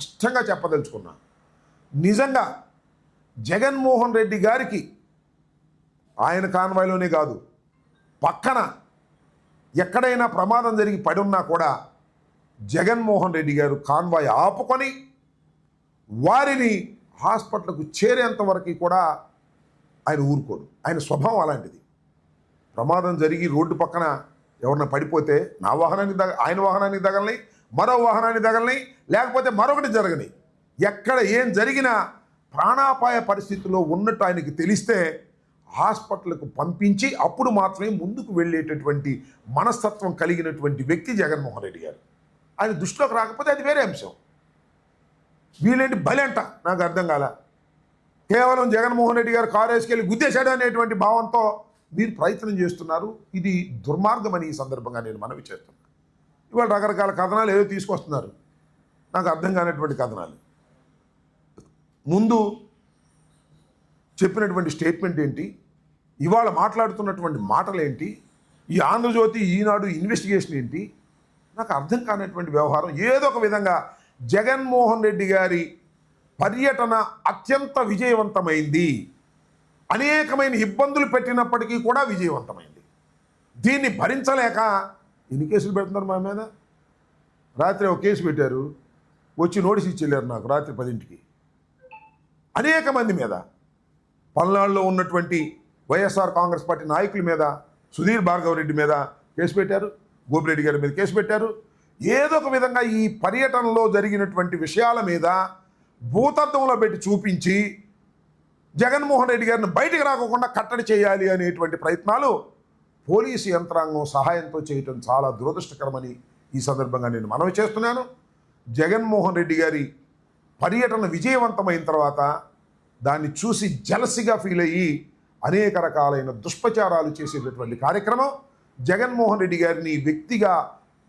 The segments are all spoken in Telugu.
స్పష్టంగా చెప్పదలుచుకున్నా. నిజంగా జగన్మోహన్ రెడ్డి గారికి ఆయన కాన్వాయ్లోనే కాదు, పక్కన ఎక్కడైనా ప్రమాదం జరిగి పడి ఉన్నా కూడా జగన్మోహన్ రెడ్డి గారు కాన్వాయ్ ఆపుకొని వారిని హాస్పిటల్కు చేరేంత వరకు కూడా ఆయన ఊరుకోడు. ఆయన స్వభావం అలాంటిది. ప్రమాదం జరిగి రోడ్డు పక్కన ఎవరన్నా పడిపోతే నా వాహనానికి ఆయన వాహనానికి తగలని, మరో వాహనానికి తగలని, లేకపోతే మరొకటి జరగని, ఎక్కడ ఏం జరిగినా ప్రాణాపాయ పరిస్థితిలో ఉన్నట్టు ఆయనకి తెలిస్తే హాస్పిటల్కు పంపించి అప్పుడు మాత్రమే ముందుకు వెళ్ళేటటువంటి మనస్తత్వం కలిగినటువంటి వ్యక్తి జగన్మోహన్ రెడ్డి గారు. ఆయన దృష్టిలోకి రాకపోతే అది వేరే అంశం. వీళ్ళేంటి బలంట నాకు అర్థం కాల. కేవలం జగన్మోహన్ రెడ్డి గారు కారు వేసుకెళ్ళి గుద్దేశాడు అనేటువంటి భావంతో మీరు ప్రయత్నం చేస్తున్నారు. ఇది దుర్మార్గమని ఈ సందర్భంగా నేను మనవి చేస్తున్నాను. ఇవాళ రకరకాల కథనాలు ఏదో తీసుకొస్తున్నారు, నాకు అర్థం కానటువంటి కథనాలు. ముందు చెప్పినటువంటి స్టేట్మెంట్ ఏంటి, ఇవాళ మాట్లాడుతున్నటువంటి మాటలు ఏంటి, ఈ ఆంధ్రజ్యోతి ఈనాడు ఇన్వెస్టిగేషన్ ఏంటి, నాకు అర్థం కానటువంటి వ్యవహారం. ఏదో ఒక విధంగా జగన్మోహన్ రెడ్డి గారి పర్యటన అత్యంత విజయవంతమైంది. అనేకమైన ఇబ్బందులు పెట్టినప్పటికీ కూడా విజయవంతమైంది. దీన్ని భరించలేక ఎన్ని కేసులు పెడుతున్నారు మా మీద. రాత్రి ఒక కేసు పెట్టారు, వచ్చి నోటీస్ ఇచ్చి వెళ్ళారు నాకు రాత్రి 10ంటికి. అనేక మంది మీద, పల్నాడులో ఉన్నటువంటి వైఎస్ఆర్ కాంగ్రెస్ పార్టీ నాయకుల మీద, సుధీర్ భార్గవ్ రెడ్డి మీద కేసు పెట్టారు, గోపిరెడ్డి గారి మీద కేసు పెట్టారు. ఏదో ఒక విధంగా ఈ పర్యటనలో జరిగినటువంటి విషయాల మీద భూతద్దంలో పెట్టి చూపించి జగన్మోహన్ రెడ్డి గారిని బయటికి రాకుండా కట్టడి చేయాలి అనేటువంటి ప్రయత్నాలు పోలీసు యంత్రాంగం సహాయంతో చేయటం చాలా దురదృష్టకరమని ఈ సందర్భంగా నేను మనవి చేస్తున్నాను. జగన్మోహన్ రెడ్డి గారి పర్యటన విజయవంతమైన తర్వాత దాన్ని చూసి జలసిగా ఫీల్ అయ్యి అనేక రకాలైన దుష్ప్రచారాలు చేసేటటువంటి కార్యక్రమం, జగన్మోహన్ రెడ్డి గారిని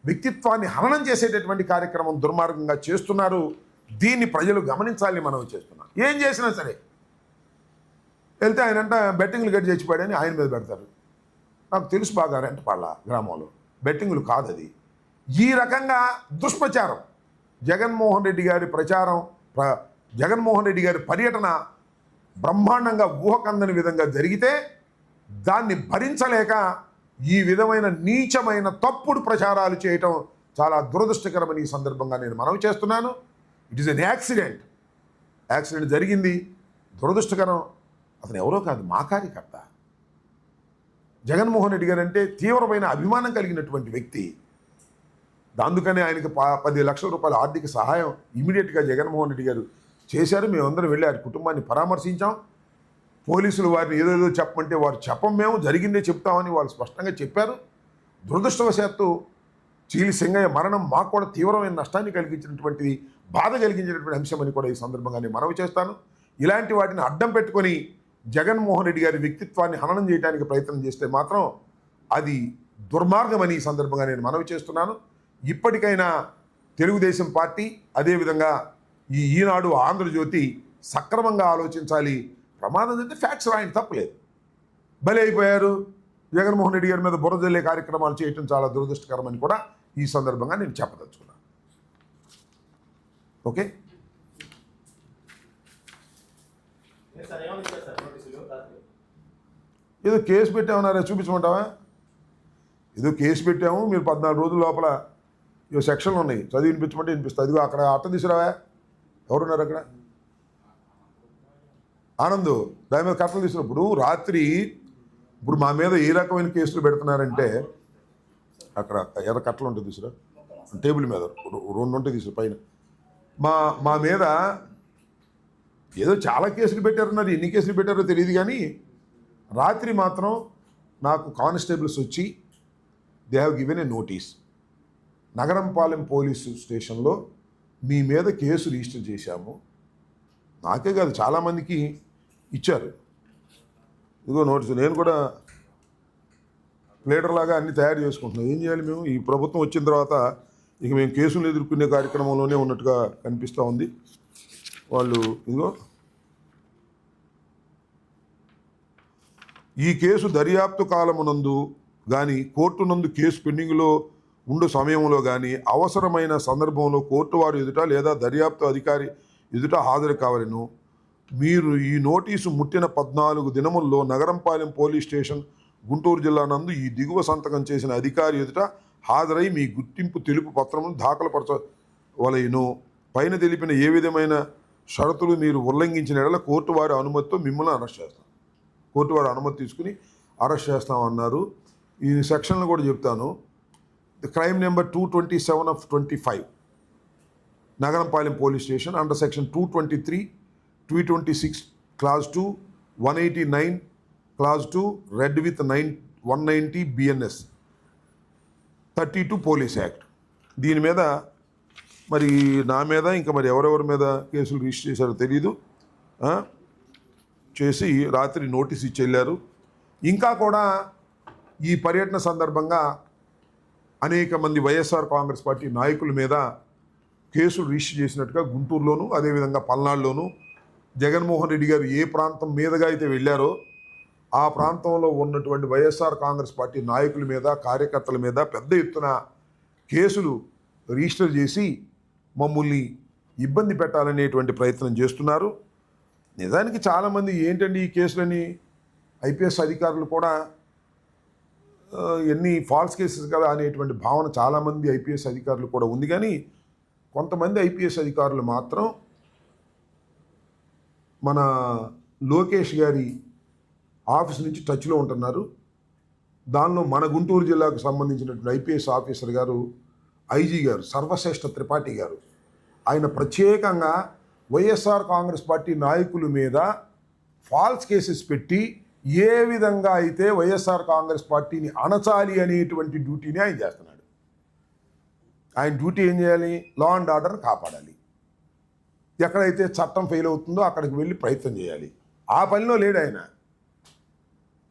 వ్యక్తిత్వాన్ని హననం చేసేటటువంటి కార్యక్రమం దుర్మార్గంగా చేస్తున్నారు. దీన్ని ప్రజలు గమనించాలని మనం చేస్తున్నాం. ఏం చేసినా సరే వెళ్తే ఆయనంట బెట్టింగ్లు గట్టి చచ్చిపోయాడని ఆయన మీద పెడతారు. నాకు తెలుసు బాగా, రెంటపాళ్ళ గ్రామంలో బెట్టింగులు కాదు అది. ఈ రకంగా దుష్ప్రచారం, జగన్మోహన్ రెడ్డి గారి ప్రచారం, జగన్మోహన్ రెడ్డి గారి పర్యటన బ్రహ్మాండంగా ఊహకందని విధంగా జరిగితే దాన్ని భరించలేక ఈ విధమైన నీచమైన తప్పుడు ప్రచారాలు చేయటం చాలా దురదృష్టకరమని ఈ సందర్భంగా నేను మనవి చేస్తున్నాను. ఇట్ ఈస్ ఎన్ యాక్సిడెంట్ జరిగింది, దురదృష్టకరం. అతను ఎవరో కాదు, మా కార్యకర్త. జగన్మోహన్ రెడ్డి గారు అంటే తీవ్రమైన అభిమానం కలిగినటువంటి వ్యక్తి. అందుకనే ఆయనకి 10 లక్షల రూపాయల ఆర్థిక సహాయం ఇమీడియట్గా జగన్మోహన్ రెడ్డి గారు చేశారు. మేమందరం వెళ్ళి ఆ కుటుంబాన్ని పరామర్శించాం. పోలీసులు వారిని ఏదేదో చెప్పమంటే వారు చెప్పం, మేము జరిగిందే చెప్తామని వాళ్ళు స్పష్టంగా చెప్పారు. దురదృష్టవశాత్తు చీలి సింగయ్య మరణం మాకు కూడా తీవ్రమైన నష్టాన్ని కలిగించినటువంటిది, బాధ కలిగించినటువంటి అంశమని కూడా ఈ సందర్భంగా నేను మనవి చేస్తాను. ఇలాంటి వాటిని అడ్డం పెట్టుకొని జగన్మోహన్ రెడ్డి గారి వ్యక్తిత్వాన్ని హననం చేయడానికి ప్రయత్నం చేస్తే మాత్రం అది దుర్మార్గమని ఈ సందర్భంగా నేను మనవి చేస్తున్నాను. ఇప్పటికైనా తెలుగుదేశం పార్టీ, అదేవిధంగా ఈ ఈనాడు ఆంధ్రజ్యోతి సక్రమంగా ఆలోచించాలి. ప్రమాదం అంటే ఫ్యాక్ట్స్ రాయండి, తప్పలేదు. బలి అయిపోయారు, జగన్మోహన్ రెడ్డి గారి మీద బురద జల్లే కార్యక్రమాలు చేయటం చాలా దురదృష్టకరమని కూడా ఈ సందర్భంగా నేను చెప్పదలుచుకున్నాను. ఓకే, ఏదో కేసు పెట్టామన్నారా, చూపించమంటావా? ఏదో కేసు పెట్టాము, మీరు 14 రోజుల లోపల ఇవో సెక్షన్లు ఉన్నాయి, చదివి వినిపించమంటే వినిపిస్తుంది. అదిగో అక్కడ అట్ట తీసుకురావా, ఎవరున్నారు అక్కడ? ఆనందు దాని మీద కట్టలు తీసుకున్నప్పుడు రాత్రి, ఇప్పుడు మా మీద ఏ రకమైన కేసులు పెడుతున్నారంటే, అక్కడ ఎర్ర కట్టలు ఉంటుంది తీసుకురా, టేబుల్ మీద 2 ఉంటాయి తీసుకురా పైన. మా మీద ఏదో చాలా కేసులు పెట్టారన్నారు, ఎన్ని కేసులు పెట్టారో తెలియదు కానీ రాత్రి మాత్రం నాకు కానిస్టేబుల్స్ వచ్చి they have given a notice, Nagarampalem police స్టేషన్లో మీ మీద కేసు రిజిస్టర్ చేశాము. నాకే కాదు చాలామందికి ఇచ్చారు. ఇదిగో నోటీసు. నేను కూడా లీడర్ లాగా అన్ని తయారు చేసుకుంటున్నాం. ఏం చేయాలి మేము? ఈ ప్రభుత్వం వచ్చిన తర్వాత ఇక మేము కేసులు ఎదుర్కొనే కార్యక్రమంలోనే ఉన్నట్టుగా కనిపిస్తూ ఉంది. వాళ్ళు ఇదిగో ఈ కేసు దర్యాప్తు కాలమునందు కానీ కోర్టు నందు కేసు పెండింగ్లో ఉండు సమయంలో కానీ అవసరమైన సందర్భంలో కోర్టు వారు ఎదుట లేదా దర్యాప్తు అధికారి ఎదుట హాజరు కావాలను. మీరు ఈ నోటీసు ముట్టిన 14 దినముల్లో నగరంపాలెం పోలీస్ స్టేషన్ గుంటూరు జిల్లా నందు ఈ దిగువ సంతకం చేసిన అధికారి ఎదుట హాజరై మీ గుర్తింపు తెలుపు పత్రమును దాఖలుపరచవలెను. పైన తెలిపిన ఏ విధమైన షరతులు మీరు ఉల్లంఘించిన ఎడల కోర్టు వారి అనుమతితో మిమ్మల్ని అరెస్ట్ చేస్తాం. కోర్టు వారి అనుమతి తీసుకుని అరెస్ట్ చేస్తామన్నారు. ఈ సెక్షన్లు కూడా చెప్తాను. Crime number 227/25 Nagarampalem police station under section 223, 226 clause 2, 189 clause 2 red with 190 BNS 32 police act. దీని మీద మరి నా మీద ఇంకా మరి ఎవరెవరి మీద కేసులు రిజిస్టర్ చేశారో తెలీదు. చేసి రాత్రి నోటీస్ ఇచ్చి వెళ్ళారు. ఇంకా కూడా ఈ పర్యటన సందర్భంగా అనేక మంది వైఎస్ఆర్ కాంగ్రెస్ పార్టీ నాయకుల మీద కేసులు రిజిస్టర్ చేసినట్టుగా గుంటూరులోను అదేవిధంగా పల్నాడులోను జగన్మోహన్ రెడ్డి గారు ఏ ప్రాంతం మీదుగా అయితే వెళ్ళారో ఆ ప్రాంతంలో ఉన్నటువంటి వైఎస్ఆర్ కాంగ్రెస్ పార్టీ నాయకుల మీద కార్యకర్తల మీద పెద్ద ఎత్తున కేసులు రిజిస్టర్ చేసి మమ్మల్ని ఇబ్బంది పెట్టాలనేటువంటి ప్రయత్నం చేస్తున్నారు. నిజానికి చాలామంది ఏంటండి ఈ కేసులని ఐపీఎస్ అధికారులు కూడా ఎన్ని ఫాల్స్ కేసెస్ కదా అనేటువంటి భావన చాలామంది ఐపీఎస్ అధికారులు కూడా ఉంది. కానీ కొంతమంది ఐపీఎస్ అధికారులు మాత్రం మన లోకేష్ గారి ఆఫీస్ నుంచి టచ్లో ఉంటున్నారు. దానిలో మన గుంటూరు జిల్లాకు సంబంధించినటువంటి ఐపీఎస్ ఆఫీసర్ గారు ఐజీ గారు సర్వశ్రేష్ఠ త్రిపాఠి గారు ఆయన ప్రత్యేకంగా వైఎస్ఆర్ కాంగ్రెస్ పార్టీ నాయకుల మీద ఫాల్స్ కేసెస్ పెట్టి ఏ విధంగా అయితే వైఎస్ఆర్ కాంగ్రెస్ పార్టీని అణచాలి అనేటువంటి డ్యూటీని ఆయన చేస్తున్నాడు. ఆయన డ్యూటీ ఏం చేయాలి? లా అండ్ ఆర్డర్ కాపాడాలి. ఎక్కడైతే చట్టం ఫెయిల్ అవుతుందో అక్కడికి వెళ్ళి ప్రయత్నం చేయాలి. ఆ పనిలో లేడు ఆయన.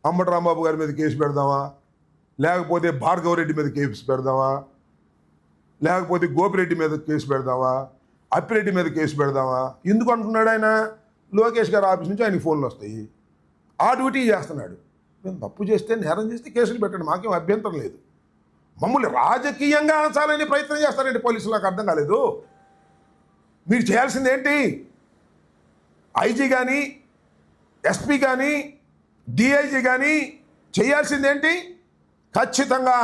అంబటి రాంబాబు గారి మీద కేసు పెడదామా, లేకపోతే భార్గవరెడ్డి మీద కేసు పెడదామా, లేకపోతే గోపిరెడ్డి మీద కేసు పెడదామా, అప్పిరెడ్డి మీద కేసు పెడదామా? ఎందుకు అంటున్నాడు ఆయన? లోకేష్ గారి ఆఫీస్ నుంచి ఆయనకి ఫోన్లు వస్తాయి. ఆ డ్యూటీ చేస్తున్నాడు. మేము తప్పు చేస్తే నేరం చేస్తే కేసులు పెట్టండి, మాకేం అభ్యంతరం లేదు. మమ్మల్ని రాజకీయంగా అనచాలని ప్రయత్నం చేస్తారండి పోలీసులు. నాకు అర్థం కాలేదు. మీరు చేయాల్సింది ఏంటి? ఐజీ కానీ ఎస్పీ కానీ డిఐజీ కానీ చేయాల్సింది ఏంటి? ఖచ్చితంగా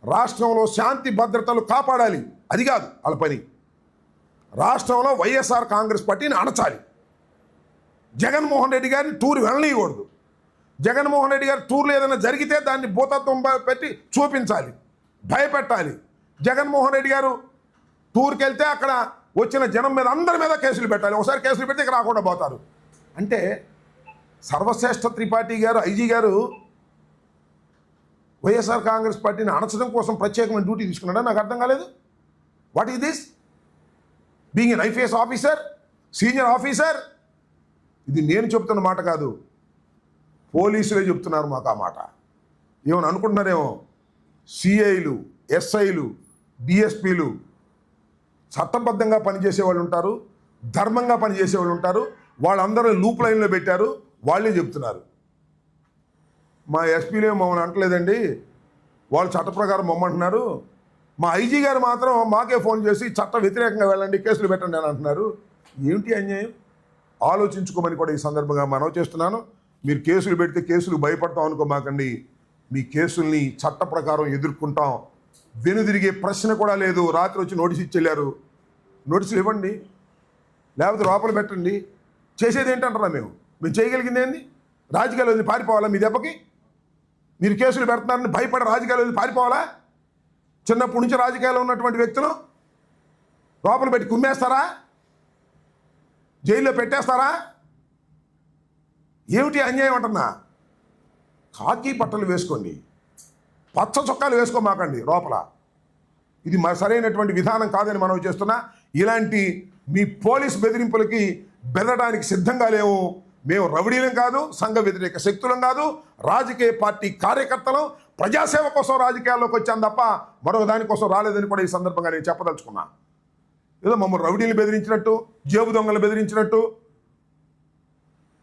రాష్ట్రంలో శాంతి భద్రతలు కాపాడాలి. అది కాదు వాళ్ళ పని. రాష్ట్రంలో వైఎస్ఆర్ కాంగ్రెస్ పార్టీని అణచాలి. జగన్మోహన్ రెడ్డి గారిని టూర్ వెళ్ళనీయకూడదు. జగన్మోహన్ రెడ్డి గారి టూర్లో ఏదైనా జరిగితే దాన్ని భూతత్వం పెట్టి చూపించాలి, భయపెట్టాలి. జగన్మోహన్ రెడ్డి గారు టూర్కి వెళ్తే అక్కడ వచ్చిన జనం మీద అందరి మీద కేసులు పెట్టాలి. ఒకసారి కేసులు పెడితే ఇక రాకుండా పోతారు. అంటే సర్వశ్రేష్ఠ త్రిపాఠి గారు ఐజీ గారు వైఎస్ఆర్ కాంగ్రెస్ పార్టీని అణచడం కోసం ప్రత్యేకమైన డ్యూటీ తీసుకున్నాడా? నాకు అర్థం కాలేదు. What is this? Being an IPS officer, senior officer. ఇది నేను చెప్తున్న మాట కాదు, పోలీసులే చెప్తున్నారు మాకు ఆ మాట. ఏమని అనుకుంటున్నారేమో, సిఐలు, ఎస్ఐలు, డిఎస్పీలు చట్టబద్ధంగా పనిచేసే వాళ్ళు ఉంటారు, ధర్మంగా పనిచేసే వాళ్ళు ఉంటారు. వాళ్ళందరూ లూప్ లైన్లో పెట్టారు, వాళ్ళే చెప్తున్నారు. మా ఎస్పీలే మమ్మల్ని అంటలేదండి, వాళ్ళు చట్ట ప్రకారం మమ్మంటున్నారు. మా ఐజీ గారు మాత్రం మాకే ఫోన్ చేసి చట్ట వ్యతిరేకంగా వెళ్ళండి, కేసులు పెట్టండి అని అంటున్నారు. ఏమిటి అన్యాయం? ఆలోచించుకోమని కూడా ఈ సందర్భంగా మనవి చేస్తున్నాను. మీరు కేసులు పెడితే కేసులు భయపడతాం అనుకోమాకండి. మీ కేసుల్ని చట్ట ప్రకారం ఎదుర్కొంటాం. వెనుదిరిగే ప్రశ్న కూడా లేదు. రాత్రి వచ్చి నోటీస్ ఇచ్చెళ్ళారు, నోటీసులు ఇవ్వండి, లేకపోతే లోపల పెట్టండి. చేసేది ఏంటంటారా? మేము చేయగలిగింది ఏంది? రాజకీయాలు వదిలి పారిపోవాలా? మీ దెబ్బకి మీరు కేసులు పెడుతున్నారని భయపడి రాజకీయాలు వదిలి పారిపోవాలా? చిన్నప్పటి నుంచి రాజకీయాల్లో ఉన్నటువంటి వ్యక్తులు లోపల పెట్టి కుమ్మేస్తారా? జైల్లో పెట్టేస్తారా? ఏమిటి అన్యాయం అంటున్నా? కాకి బట్టలు వేసుకోండి, పచ్చ చొక్కాలు వేసుకోమాకండి లోపల. ఇది సరైనటువంటి విధానం కాదని మనం చేస్తున్నా. ఇలాంటి మీ పోలీస్ బెదిరింపులకి బెదరడానికి సిద్ధంగా లేవు. మేము రౌడీలం కాదు, సంఘ వ్యతిరేక శక్తులం కాదు, రాజకీయ పార్టీ కార్యకర్తలు, ప్రజాసేవ కోసం రాజకీయాల్లోకి వచ్చాను తప్ప మరొక దానికోసం రాలేదని కూడా ఈ సందర్భంగా నేను చెప్పదలుచుకున్నా. ఏదో మమ్మల్ని రౌడీలు బెదిరించినట్టు, జేబు దొంగలు బెదిరించినట్టు,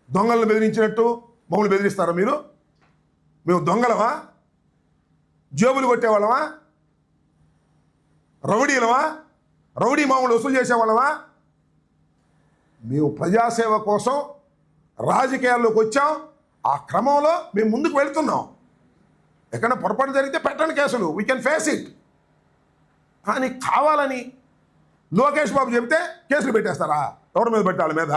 దొంగలను బెదిరించినట్టు మమ్మల్ని బెదిరిస్తారా మీరు? మేము దొంగలమా? జేబులు కొట్టేవాళ్ళమా? రౌడీలమా? రౌడీ మామూలు వసూలు చేసేవాళ్ళమా? మేము ప్రజాసేవ కోసం రాజకీయాల్లోకి వచ్చాం. ఆ క్రమంలో మేము ముందుకు వెళ్తున్నాం. ఎక్కడైనా పొరపాటు జరిగితే పెట్టండి కేసులు, వీ కెన్ ఫేస్ ఇట్. కానీ కావాలని లోకేష్ బాబు చెబితే కేసులు పెట్టేస్తారా? ఎవరి మీద పెట్టాలి? మీద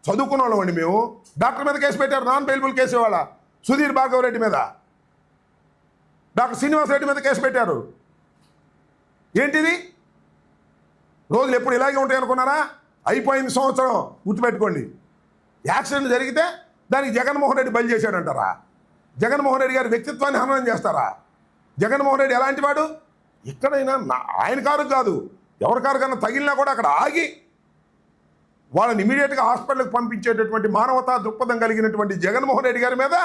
చదువుకున్న వాళ్ళం అండి మేము. డాక్టర్ మీద కేసు పెట్టారు, నాన్ బెయిలబుల్ కేసు. ఇవాళ సుధీర్ భార్గవ్ రెడ్డి మీద, డాక్టర్ శ్రీనివాస్ రెడ్డి మీద కేసు పెట్టారు. ఏంటిది? రోజులు ఎప్పుడు ఇలాగే ఉంటాయి అనుకున్నారా? అయిపోయింది సంవత్సరం, గుర్తుపెట్టుకోండి. యాక్సిడెంట్ జరిగితే దానికి జగన్మోహన్ రెడ్డి బలి చేశాడంటారా? జగన్మోహన్ రెడ్డి గారి వ్యక్తిత్వాన్ని హననం చేస్తారా? జగన్మోహన్ రెడ్డి ఎలాంటి వాడు? ఎక్కడైనా ఆయన కారు కాదు, ఎవరి కారు కన్నా తగిలినా కూడా అక్కడ ఆగి వాళ్ళని ఇమీడియట్గా హాస్పిటల్కి పంపించేటటువంటి మానవతా దృక్పథం కలిగినటువంటి జగన్మోహన్ రెడ్డి గారి మీద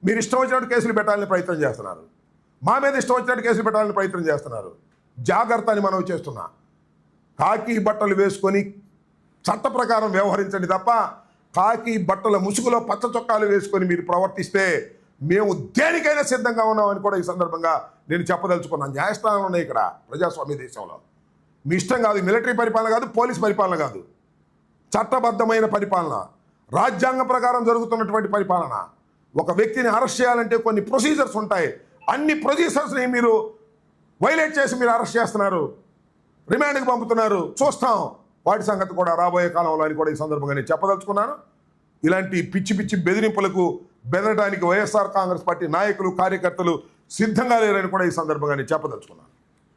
మీరు ఇష్టం వచ్చినట్టు కేసులు పెట్టాలని ప్రయత్నం చేస్తున్నారు. మా మీద ఇష్టం వచ్చినట్టు కేసులు పెట్టాలని ప్రయత్నం చేస్తున్నారు. జాగ్రత్త అని మనం చేస్తున్నా. కాకి బట్టలు వేసుకొని చట్ట ప్రకారం వ్యవహరించండి తప్ప కాకి బట్టల ముసుగులో పచ్చ చొక్కాలు వేసుకొని మీరు ప్రవర్తిస్తే మేము దేనికైనా సిద్ధంగా ఉన్నామని కూడా ఈ సందర్భంగా నేను చెప్పదలుచుకున్నాను. న్యాయస్థానాలు ఉన్నాయి ఇక్కడ ప్రజాస్వామ్య దేశంలో. మీ ఇష్టం కాదు, మిలిటరీ పరిపాలన కాదు, పోలీస్ పరిపాలన కాదు, చట్టబద్ధమైన పరిపాలన, రాజ్యాంగం ప్రకారం జరుగుతున్నటువంటి పరిపాలన. ఒక వ్యక్తిని అరెస్ట్ చేయాలంటే కొన్ని ప్రొసీజర్స్ ఉంటాయి. అన్ని ప్రొసీజర్స్ని మీరు వైలేట్ చేసి మీరు అరెస్ట్ చేస్తున్నారు, రిమాండ్కి పంపుతున్నారు. చూస్తాం వాటి సంగతి కూడా రాబోయే కాలంలో అని కూడా ఈ సందర్భంగా నేను చెప్పదలుచుకున్నాను. ఇలాంటి పిచ్చి పిచ్చి బెదిరింపులకు బెదరడానికి వైఎస్ఆర్ కాంగ్రెస్ పార్టీ నాయకులు, కార్యకర్తలు సిద్ధంగా లేరని కూడా ఈ సందర్భంగా నేను చెప్పదలుచుకున్నాను.